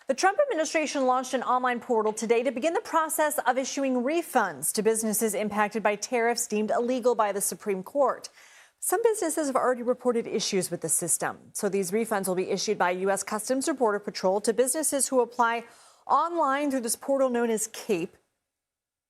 The Trump administration launched an online portal today to begin the process of issuing refunds to businesses impacted by tariffs deemed illegal by the Supreme Court. Some businesses have already reported issues with the system. So these refunds will be issued by U.S. Customs or Border Patrol to businesses who apply online through this portal known as CAPE.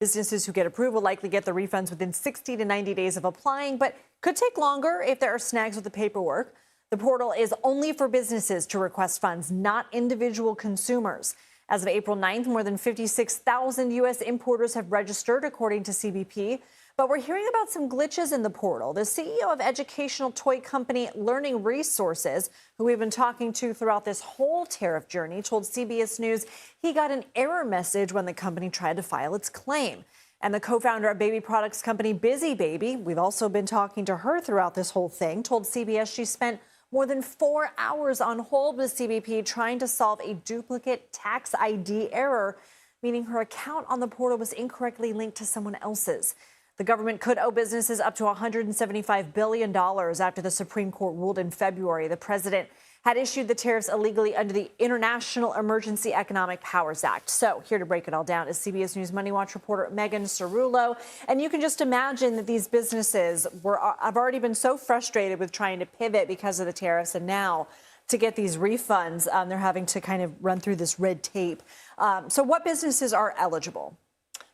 Businesses who get approved will likely get the refunds within 60 to 90 days of applying, but could take longer if there are snags with the paperwork. The portal is only for businesses to request funds, not individual consumers. As of April 9th, more than 56,000 U.S. importers have registered, according to CBP. But we're hearing about some glitches in the portal. The CEO of educational toy company Learning Resources, who we've been talking to throughout this whole tariff journey, told CBS News he got an error message when the company tried to file its claim. And the co-founder of baby products company Busy Baby, we've also been talking to her throughout this whole thing, told CBS she spent more than 4 hours on hold with CBP trying to solve a duplicate tax ID error, meaning her account on the portal was incorrectly linked to someone else's. The government could owe businesses up to $175 billion after the Supreme Court ruled in February the president had issued the tariffs illegally under the International Emergency Economic Powers Act. So here to break it all down is CBS News MoneyWatch reporter Megan Cerullo. And you can just imagine that these businesses have already been so frustrated with trying to pivot because of the tariffs. And now to get these refunds, they're having to kind of run through this red tape. So what businesses are eligible?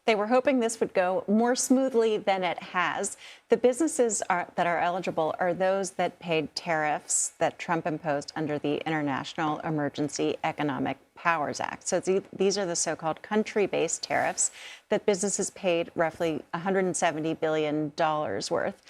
They were hoping this would go more smoothly than it has. The businesses that are eligible are those that paid tariffs that Trump imposed under the International Emergency Economic Powers Act. So these are the so-called country-based tariffs that businesses paid roughly $170 billion worth.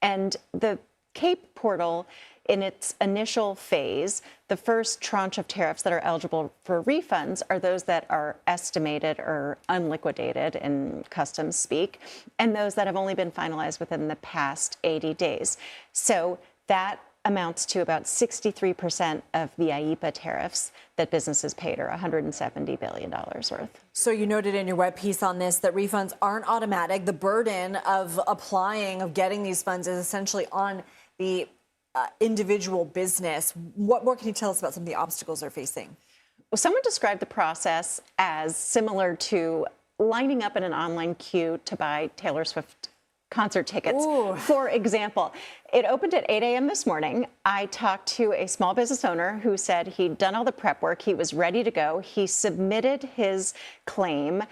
And the CAPE portal, in its initial phase, the first tranche of tariffs that are eligible for refunds are those that are estimated or unliquidated in customs speak, and those that have only been finalized within the past 80 days. So that amounts to about 63% of the IEEPA tariffs that businesses paid, or $170 billion worth. So you noted in your web piece on this that refunds aren't automatic. The burden of applying, of getting these funds is essentially on the individual business. What more can you tell us about some of the obstacles they're facing? Well, someone described the process as similar to lining up in an online queue to buy Taylor Swift concert tickets. Ooh. For example, it opened at 8 a.m. this morning. I talked to a small business owner who said he'd done all the prep work. He was ready to go. He submitted his claim,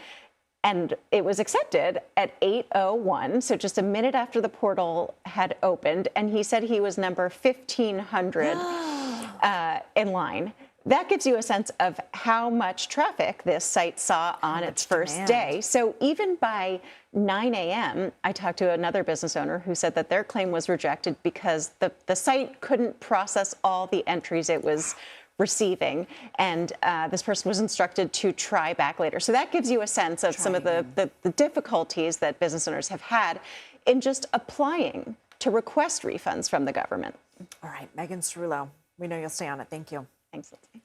and it was accepted at 8:01, so just a minute after the portal had opened. And he said he was number 1,500 in line. That gives you a sense of how much traffic this site saw on its first day. So even by 9 a.m., I talked to another business owner who said that their claim was rejected because the site couldn't process all the entries it was receiving, and this person was instructed to try back later. So that gives you a sense of some of the difficulties that business owners have had in just applying to request refunds from the government. All right, Megan Cerullo, we know you'll stay on it. Thank you. Thanks, Lindsay.